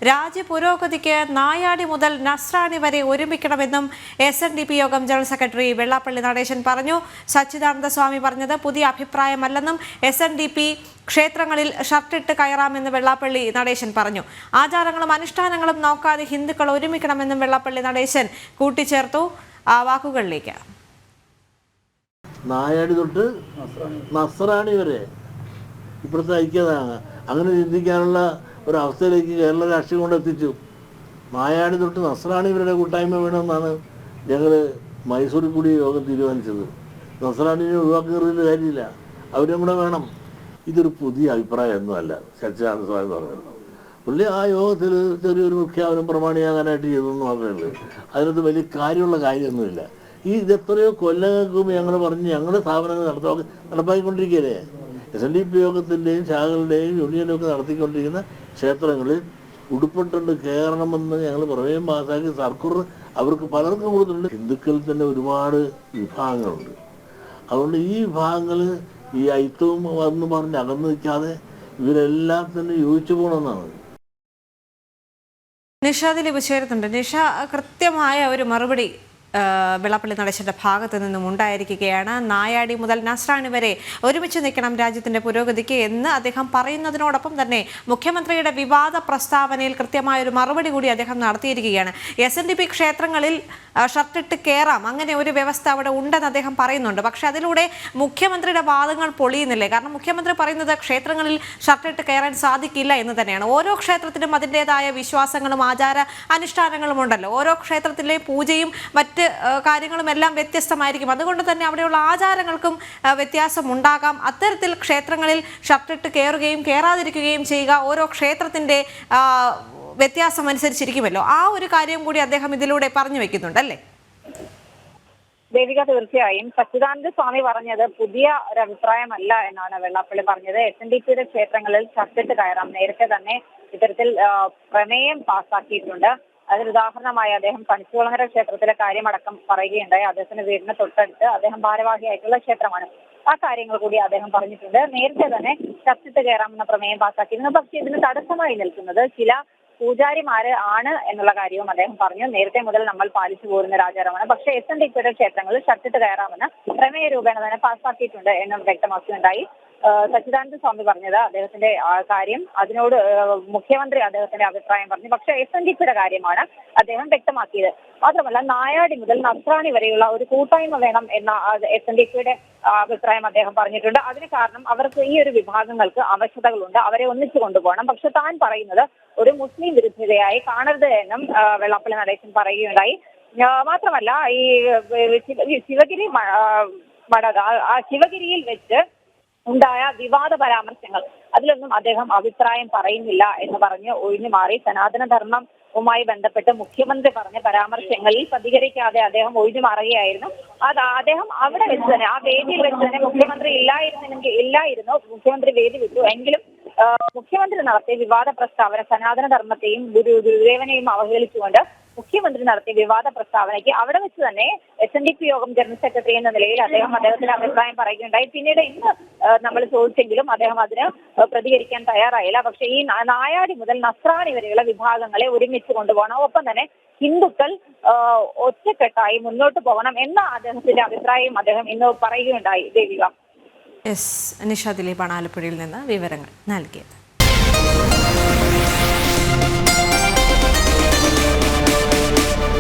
രാജ്യ പുരോഗതിക്ക് നായാടി മുതൽ നസ്രാണി വരെ ഒരുമിക്കണമെന്നും SNDP യോഗം ജനറൽ സെക്രട്ടറി വെള്ളാപ്പള്ളി നടേശൻ പറഞ്ഞു. സച്ചിദാനന്ദ സ്വാമി പറഞ്ഞത് പുതിയ അഭിപ്രായമല്ലെന്നും SNDP ക്ഷേത്രങ്ങളിൽ ഷർട്ടിട്ട് കയറാമെന്ന് വെള്ളാപ്പള്ളി നടേശൻ പറഞ്ഞു. ആചാരങ്ങളും അനുഷ്ഠാനങ്ങളും നോക്കാതെ ഹിന്ദുക്കൾ ഒരുമിക്കണമെന്നും വെള്ളാപ്പള്ളി നടേശൻ കൂട്ടിച്ചേർത്തു. ആ വാക്കുകളിലേക്ക്. നായാടി തൊട്ട് നസ്രാണി വരെ ഇപ്പോഴത്തെ ഐക്യതാണ്. അങ്ങനെ ചിന്തിക്കാനുള്ള ഒരവസ്ഥയിലേക്ക് കേരള രാഷ്ട്രീയം കൊണ്ടെത്തിച്ചു. നായാടി തൊട്ട് നസ്രാണി വരെ കൂട്ടായ്മ വേണമെന്നാണ് ഞങ്ങൾ മൈസൂരിൽ കൂടി യോഗം തീരുമാനിച്ചത്. നസ്രാണിനെ ഒഴിവാക്കുന്നതിൽ കാര്യമില്ല, അവരും കൂടെ വേണം. ഇതൊരു പുതിയ അഭിപ്രായമൊന്നുമല്ല സച്ചിദാനന്ദ സ്വാമി പറഞ്ഞത്. പുള്ളി ആ യോഗത്തിൽ ചെറിയൊരു മുഖ്യാവനം പ്രമാണിയാകാനായിട്ട് ചെയ്തെന്ന് മാത്രമേ ഉള്ളൂ. അതിനകത്ത് വലിയ കാര്യമുള്ള കാര്യമൊന്നുമില്ല. ഇതെത്രയോ കൊല്ലങ്ങൾക്കും ഞങ്ങൾ പറഞ്ഞ് ഞങ്ങളുടെ സ്ഥാപനങ്ങൾ നടപ്പാക്കിക്കൊണ്ടിരിക്കുകയല്ലേ. SNDP യോഗത്തിൻ്റെയും ശാഖകളുടെയും യൂണിയനും ഒക്കെ നടത്തിക്കൊണ്ടിരിക്കുന്ന ക്ഷേത്രങ്ങളിൽ ഉടുപ്പിട്ടുണ്ട് കയറണമെന്ന് ഞങ്ങൾ പ്രമേയം പാസാക്കി സർക്കാർ അവർക്ക് പലർക്കും കൊടുത്തിട്ടുണ്ട്. ഹിന്ദുക്കളിൽ തന്നെ ഒരുപാട് വിഭാഗങ്ങളുണ്ട്. അതുകൊണ്ട് ഈ വിഭാഗങ്ങൾ ഈ ഐത്തവും വന്ന് പറഞ്ഞ് അകന്നു നിൽക്കാതെ ഇവരെല്ലാം തന്നെ യോജിച്ചു പോകണമെന്നാണ്. നിഷ ദിലീപ് ചേരുന്നുണ്ട്. നിഷ, കൃത്യമായ ഒരു മറുപടി വെള്ളാപ്പള്ളി നടേശന്റെ ഭാഗത്ത് നിന്നും ഉണ്ടായിരിക്കുകയാണ്. നായാടി മുതൽ നസ്രാണി വരെ ഒരുമിച്ച് നിൽക്കണം രാജ്യത്തിന്റെ പുരോഗതിക്ക് എന്ന് അദ്ദേഹം പറയുന്നതിനോടൊപ്പം തന്നെ മുഖ്യമന്ത്രിയുടെ വിവാദ പ്രസ്താവനയിൽ കൃത്യമായ ഒരു മറുപടി കൂടി അദ്ദേഹം നടത്തിയിരിക്കുകയാണ്. SNDP ക്ഷേത്രങ്ങളിൽ ഷർട്ടിട്ട് കയറാം, അങ്ങനെ ഒരു വ്യവസ്ഥ അവിടെ ഉണ്ടെന്ന് അദ്ദേഹം പറയുന്നുണ്ട്. പക്ഷെ അതിലൂടെ മുഖ്യമന്ത്രിയുടെ വാദങ്ങൾ പൊളിയുന്നില്ലേ? കാരണം മുഖ്യമന്ത്രി പറയുന്നത് ക്ഷേത്രങ്ങളിൽ ഷർട്ടിട്ട് കയറാൻ സാധിക്കില്ല എന്ന് തന്നെയാണ്. ഓരോ ക്ഷേത്രത്തിനും അതിൻ്റെതായ വിശ്വാസങ്ങളും ആചാര അനുഷ്ഠാനങ്ങളും ഉണ്ടല്ലോ. ഓരോ ക്ഷേത്രത്തിലെ പൂജയും മറ്റ് കാര്യങ്ങളും എല്ലാം വ്യത്യസ്തമായിരിക്കും. അതുകൊണ്ട് തന്നെ അവിടെയുള്ള ആചാരങ്ങൾക്കും വ്യത്യാസം ഉണ്ടാകാം. അത്തരത്തിൽ ക്ഷേത്രങ്ങളിൽ ഷർട്ടിട്ട് കയറുകയും കയറാതിരിക്കുകയും ചെയ്യുക ഓരോ ക്ഷേത്രത്തിൻ്റെ വ്യത്യാസം അനുസരിച്ചിരിക്കുമല്ലോ. ആ ഒരു കാര്യം കൂടി അദ്ദേഹം ഇതിലൂടെ പറഞ്ഞു വെക്കുന്നുണ്ടല്ലേ? ദേവിക, തീർച്ചയായും സച്ചിദാനന്ദ സ്വാമി പറഞ്ഞത് പുതിയ ഒരു അഭിപ്രായമല്ല എന്നാണ് വെള്ളാപ്പള്ളി പറഞ്ഞത്. SNDPയുടെ ക്ഷേത്രങ്ങളിൽ ഷർട്ടിട്ട് കയറാം. നേരത്തെ തന്നെ ഇത്തരത്തിൽ പ്രമേയം പാസാക്കിയിട്ടുണ്ട്. അതിന് ഉദാഹരണമായി അദ്ദേഹം പണിച്ചുകുളങ്ങര ക്ഷേത്രത്തിലെ കാര്യമടക്കം പറയുകയുണ്ടായി. അദ്ദേഹത്തിന്റെ വീടിന് തൊട്ടടുത്ത് അദ്ദേഹം ഭാരവാഹിയായിട്ടുള്ള ക്ഷേത്രമാണ്. ആ കാര്യങ്ങൾ കൂടി അദ്ദേഹം പറഞ്ഞിട്ടുണ്ട്. നേരത്തെ തന്നെ ഷർട്ടിട്ട് കയറാമെന്ന പ്രമേയം പാസാക്കിയിരുന്നു. പക്ഷേ ഇതിന് തടസ്സമായി നിൽക്കുന്നത് ചില പൂജാരിമാര് ആണ് എന്നുള്ള കാര്യവും അദ്ദേഹം പറഞ്ഞു. നേരത്തെ മുതൽ നമ്മൾ പാലിച്ചു പോരുന്ന ഒരു ആചാരമാണ്. പക്ഷേ SNDPയുടെ ക്ഷേത്രങ്ങളിൽ ഷർട്ടിട്ട് കയറാമെന്ന് പ്രമേയ രൂപേണ തന്നെ പാസാക്കിയിട്ടുണ്ട് എന്നും വ്യക്തമാക്കുകയുണ്ടായി. സച്ചിദാനന്ദ സ്വാമി പറഞ്ഞത് അദ്ദേഹത്തിന്റെ കാര്യം, അതിനോട് മുഖ്യമന്ത്രി അദ്ദേഹത്തിന്റെ അഭിപ്രായം പറഞ്ഞു. പക്ഷെ SNDPയുടെ കാര്യമാണ് അദ്ദേഹം വ്യക്തമാക്കിയത്. മാത്രമല്ല, നായാടി മുതൽ നസ്രാണി വരെയുള്ള ഒരു കൂട്ടായ്മ വേണം എന്ന SNDPയുടെ അഭിപ്രായം അദ്ദേഹം പറഞ്ഞിട്ടുണ്ട്. അതിന് കാരണം അവർക്ക് ഈ ഒരു വിഭാഗങ്ങൾക്ക് അവശതകളുണ്ട്, അവരെ ഒന്നിച്ചു കൊണ്ടുപോകണം. പക്ഷെ താൻ പറയുന്നത് ഒരു മുസ്ലിം വിരുദ്ധതയായി കാണരുത് എന്നും വെള്ളാപ്പള്ളി നടേശൻ പറയുകയുണ്ടായി. മാത്രമല്ല, ഈ ശിവഗിരി ശിവഗിരിയിൽ വെച്ച് ഉണ്ടായ വിവാദ പരാമർശങ്ങൾ, അതിലൊന്നും അദ്ദേഹം അഭിപ്രായം പറയുന്നില്ല എന്ന് പറഞ്ഞ് ഒഴിഞ്ഞു മാറി. സനാതനധർമ്മവുമായി ബന്ധപ്പെട്ട് മുഖ്യമന്ത്രി പറഞ്ഞ പരാമർശങ്ങളിൽ പ്രതികരിക്കാതെ അദ്ദേഹം ഒഴിഞ്ഞു മാറുകയായിരുന്നു. അത് അദ്ദേഹം അവിടെ വെച്ച് തന്നെ, ആ വേദിയിൽ വെച്ച് തന്നെ മുഖ്യമന്ത്രി ഇല്ലായിരുന്നു, മുഖ്യമന്ത്രി വേദി വിട്ടു. എങ്കിലും മുഖ്യമന്ത്രി നടത്തിയ വിവാദ പ്രസ്താവന സനാതനധർമ്മത്തെയും ഗുരുദേവനെയും അവഹേളിച്ചുകൊണ്ട് മുഖ്യമന്ത്രി നടത്തിയ വിവാദ പ്രസ്താവനയ്ക്ക് അവിടെ വെച്ച് തന്നെ SNDP യോഗം ജനറൽ സെക്രട്ടറി എന്ന നിലയിൽ അദ്ദേഹത്തിന്റെ അഭിപ്രായം പറയുകയുണ്ടായി. പിന്നീട് ഇന്ന് നമ്മൾ ചോദിച്ചെങ്കിലും അദ്ദേഹം അതിന് പ്രതികരിക്കാൻ തയ്യാറായില്ല. പക്ഷേ ഈ നായാടി മുതൽ നസ്രാണി വരെയുള്ള വിഭാഗങ്ങളെ ഒരുമിച്ച് കൊണ്ടുപോകണം, ഒപ്പം തന്നെ ഹിന്ദുക്കൾ ഒറ്റക്കെട്ടായി മുന്നോട്ട് പോകണം എന്ന അദ്ദേഹത്തിന്റെ അഭിപ്രായം അദ്ദേഹം ഇന്ന് പറയുകയുണ്ടായി. ദേവിക. നിഷ ദിലീപാണ് ആലപ്പുഴയിൽ നിന്ന് വിവരങ്ങൾ നൽകിയത്.